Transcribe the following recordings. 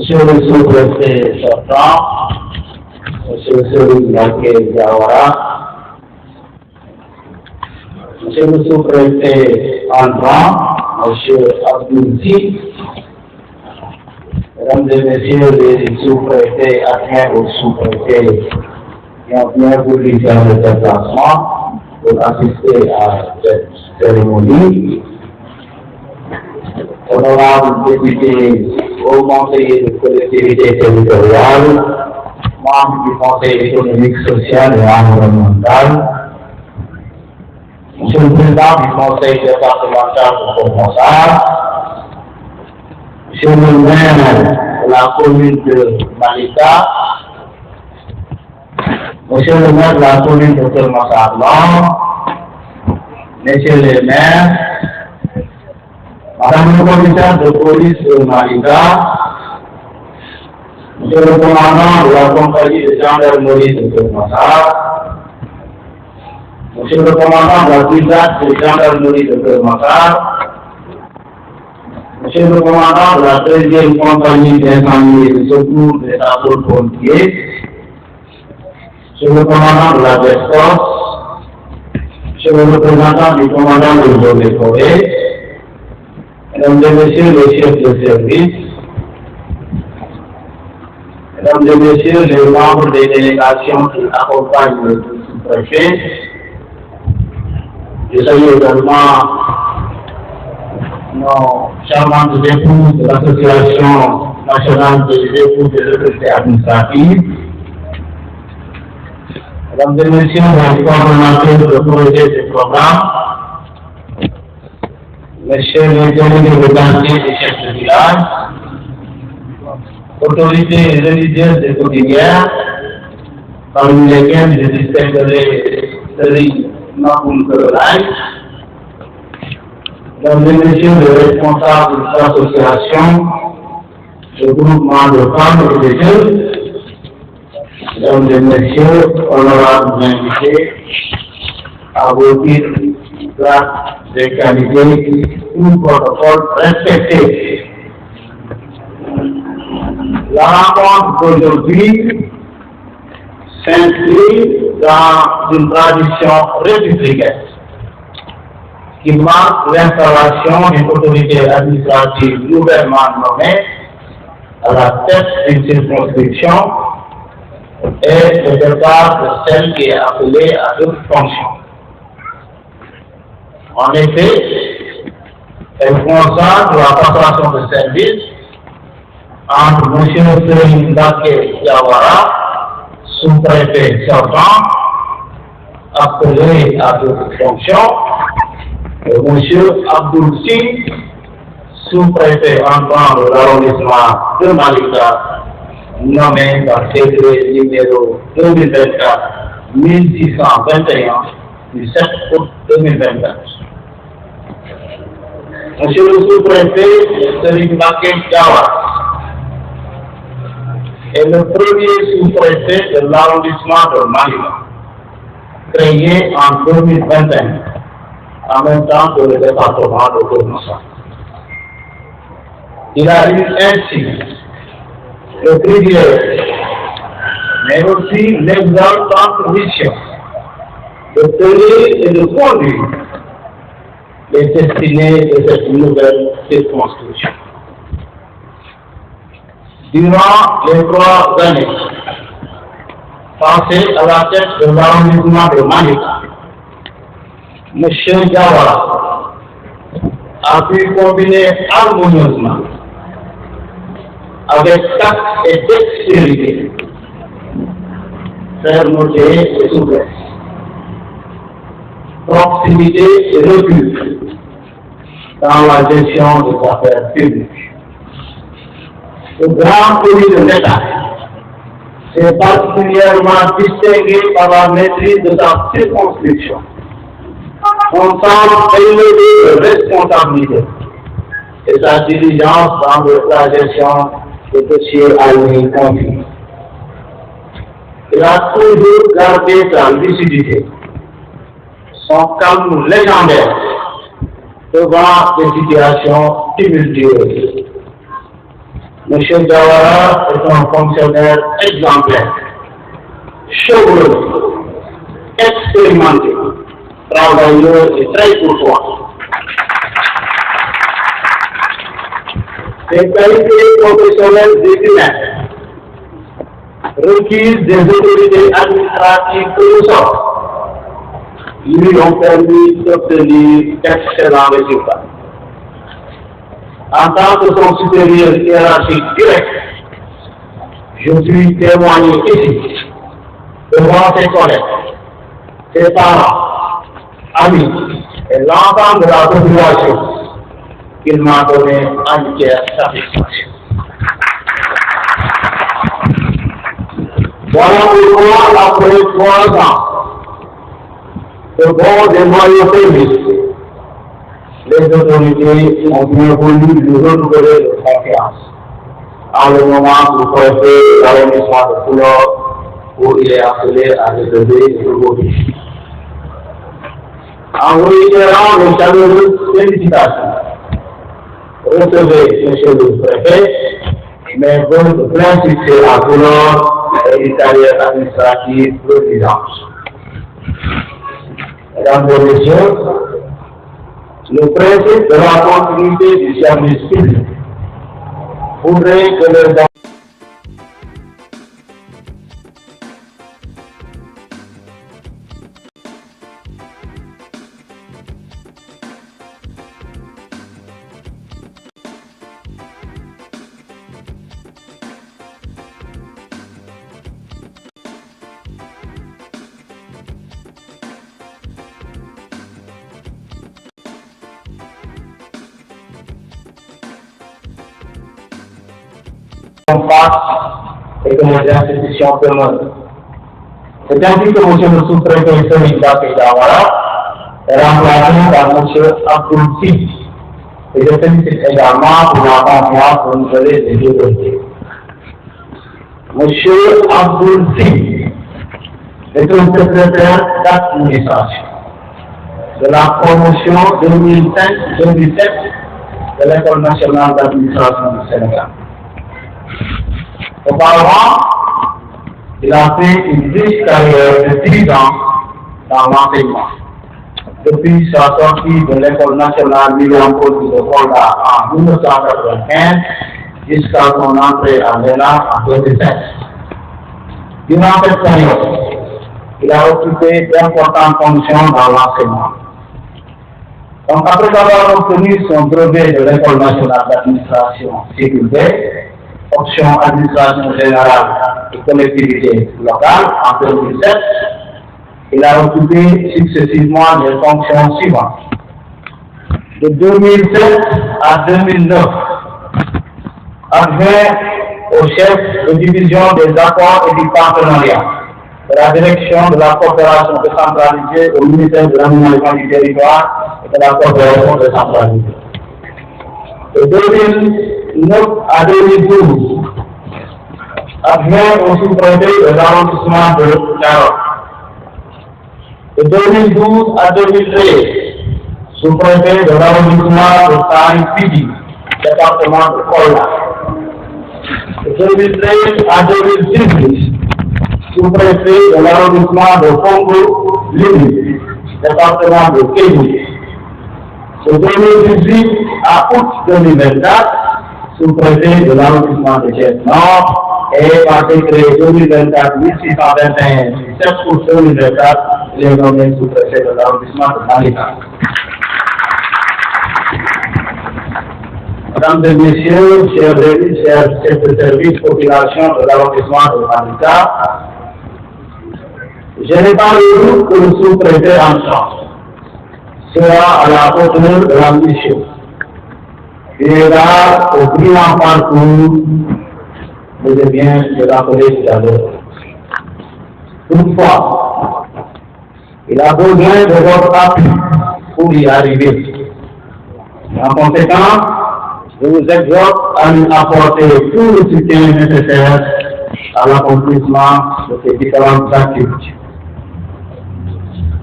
Monsieur le sous-préfet sortant, Monsieur Serine Laké Diawara, Monsieur le sous-préfet entrant, Monsieur Abdoulzi, Mesdames et Messieurs les sous-préfets adjoints aux sous-préfets qui ont bien voulu faire le déplacement pour assister à cette cérémonie, honorables députés au conseil de collectivité territoriale, membres du conseil économique, social et environnemental, monsieur le président du conseil départemental de Pont-Consard, monsieur le maire de la commune de Malika, monsieur le maire de la commune de Kermassar-Nord, messieurs les maires, madame le commissaire de police de Malika, monsieur le commandant de la compagnie de gendarmerie de Kermassar, monsieur le commandant de la brigade de gendarmerie de Kermassar, monsieur le commandant de la 13e compagnie d'incendie et de secours des sapeurs-pompiers, monsieur le commandant de la DESCOS, monsieur le représentant du commandant de l'eau des forêts, mesdames et messieurs les chefs de service, mesdames et messieurs les membres des délégations qui accompagnent le sous-préfet, je salue également nos charmantes épouses de l'Association nationale des épouses de l'autorité administrative, mesdames et messieurs les coordonnateurs de projet de programme, messieurs les délégués de quartier des chefs de village, autorités religieuses et coutumières, parmi lesquelles je distinguerai Serine Makoun Kerolai, mesdames et messieurs les responsables d'associations, de groupements de femmes et de jeunes, mesdames et messieurs, honorables invités, à vos titres, grâce des qualités, tout protocole respecté. La rencontre d'aujourd'hui s'inscrit dans une tradition républicaine qui marque l'installation d'une autorité administrative nouvellement nommée à la tête d'une circonscription et le départ de celle qui est appelée à d'autres fonctions. En effet, elle consacre la passation de service entre M. Serine Laké Diawara, sous-préfet sortant, appelé à d'autres fonctions, et M. Abdoulzi, sous-préfet entrant de l'arrondissement de Malika, nommé par décret numéro 2024-1621 du 7 août 2024. Monsieur le sous-préfet Serine Laké Diawara est le premier sous-préfet de l'arrondissement de Malika, créé en 2021, en même temps que le département de Kermassar. Il a eu ainsi le privilège, mais aussi l'exaltante mission de tenir et de conduire les destinées de cette nouvelle circonscription. Durant les 3 années passées à la tête de l'arrondissement de Malika, M. Diawara a pu combiner harmonieusement avec tact et dextérité, fermeté et souplesse, proximité et recul dans la gestion des affaires publiques. Le grand commis de l'État s'est particulièrement distingué par la maîtrise de sa circonscription, son sens élevé de responsabilité et sa diligence dans la gestion des dossiers à lui confiés. Il a toujours gardé sa lucidité, son calme légendaire devant des situations tumultueuses. M. Jawara est un fonctionnaire exemplaire, chevronné, expérimenté, travailleur et très courtois. Ses qualités professionnelles déterminantes, requises des autorités administratives que nous sommes, lui ont permis d'obtenir d'excellents résultats. En tant que son supérieur hiérarchique direct, je suis témoigné ici, devant ses collègues, ses parents, amis et l'ensemble de la population, qu'il m'a donné entière satisfaction. Voilà pourquoi, après 3 ans, de bons et loyaux services, les autorités ont bien voulu lui renouveler leur confiance en le moment où préfet de l'arrondissement de Coulor, où il est appelé à relever les nouveaux défis. En réitérant les chaleureuses félicitations, recevez, monsieur le préfet, mes vœux de plein succès à Coulor et une carrière administrative florissante. Mesdames et messieurs, le principe de la continuité du service public voudrait que les et que les institutions demeurent. C'est ainsi que M. le sous-préfet Serigne Mbacké Diawara est remplacé par M. Abdoul Sy. Et je félicite également pour la confiance renouvelée des autorités. M. Abdoul Sy est un secrétaire d'administration de la promotion 2005-2007 de l'École nationale d'administration du Sénégal. Auparavant, il a fait une riche carrière de 10 ans dans l'enseignement. Depuis sa sortie de l'École nationale William Ponty de Kolda en 1995 jusqu'à son entrée à l'ENA en 2007. Durant cette période, il a occupé d'importantes fonctions dans l'enseignement. Donc, après avoir obtenu son brevet de l'École nationale d'administration sécurité, option administration générale et collectivité locale en 2007, il a occupé successivement les fonctions suivantes. De 2007 à 2009, adjoint au chef de division des accords et du partenariat de la direction de la coopération décentralisée au ministère de l'aménagement du territoire et de la coopération décentralisée. De 2009 à 2012, adjoint au sous-préfet de l'arrondissement de Carotte. De 2012 à 2013, sous-préfet de l'arrondissement de Saint-Fidi, département de Kolda. De 2013 à 2018, sous-préfet de l'arrondissement de Congo, Limi, département de Kény. De 2018 à août 2024, sous-préfet de l'arrondissement de Thiès-Nord, et par décret 2024-1621 du 7 août 2024, il est nommé sous-préfet de l'arrondissement de Malika. Mesdames et messieurs, chers élus, chers chefs de service, population de l'arrondissement de Malika, je n'ai pas le doute que le sous-préfet en charge sera à la hauteur de la mission. Il est là au brillant parcours, vous devez bien le rappeler tout à l'heure. Toutefois, il a besoin de votre appui pour y arriver. En conséquence, je vous exhorte à lui apporter tout le soutien nécessaire à l'accomplissement de ces différentes activités.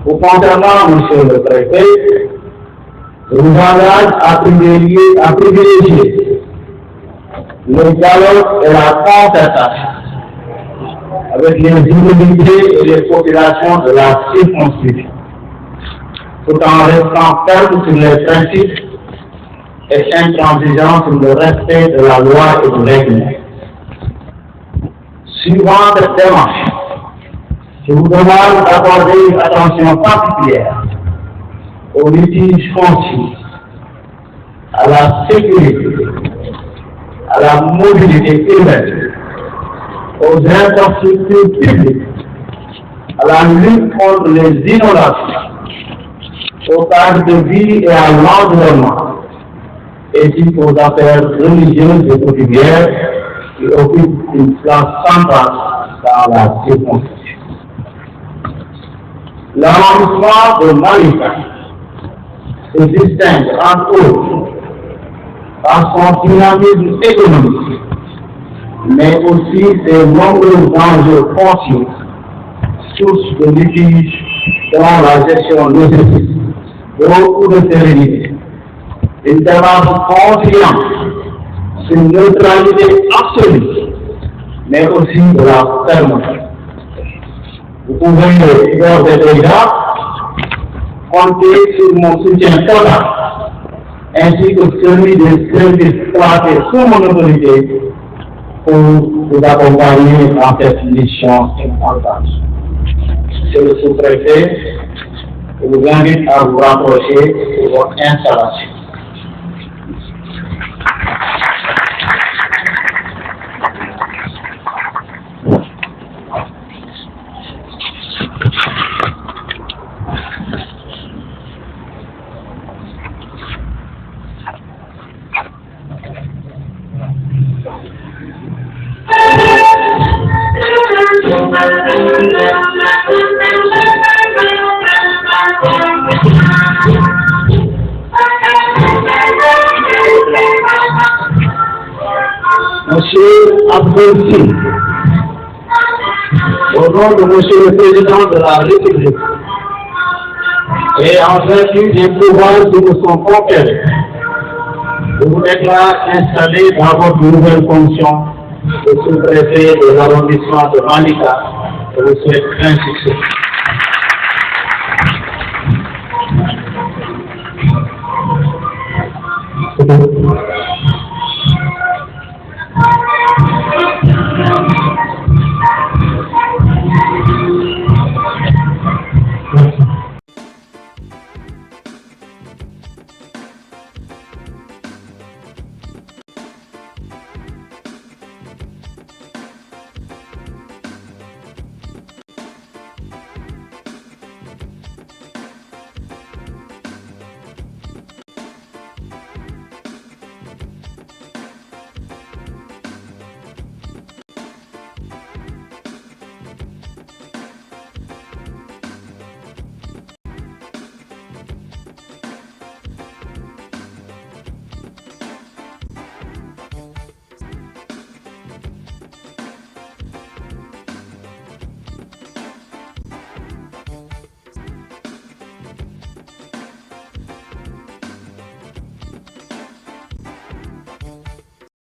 Vous concernant, monsieur le préfet, je vous engage à privilégier le dialogue et la concertation avec les inégalités et les populations de la circonscription, tout en restant ferme sur les principes et intransigeant sur le respect de la loi et du règlement. Suivant cette démarche, je vous demande d'accorder une attention particulière aux litiges fonciers, à la sécurité, à la mobilité urbaine, aux infrastructures publiques, à la lutte contre les inondations, au cadre de vie et à l'environnement, ainsi qu'aux affaires religieuses et coutumières qui occupent une place centrale dans la circonscription. L'arrondissement de Malika se distingue entre autres par son dynamisme économique, mais aussi ses nombreux enjeux fonciers, source de litiges dans la gestion logistique, beaucoup de sérénité, une démarche confiante sur une neutralité absolue, mais aussi de la fermeté. Vous pouvez d'ores et déjà compter sur mon soutien total, ainsi que celui des services placés sous mon autorité pour vous accompagner dans cette mission importante. Monsieur le sous-préfet, je vous invite à vous rapprocher pour votre installation. Monsieur Abdelsi, au nom de Monsieur le Président de la République, et en vertu des pouvoirs qui vous sont conférés, je vous déclare installé dans votre nouvelle fonction de sous-préfet de l'arrondissement de Malika. Je vous souhaite plein succès.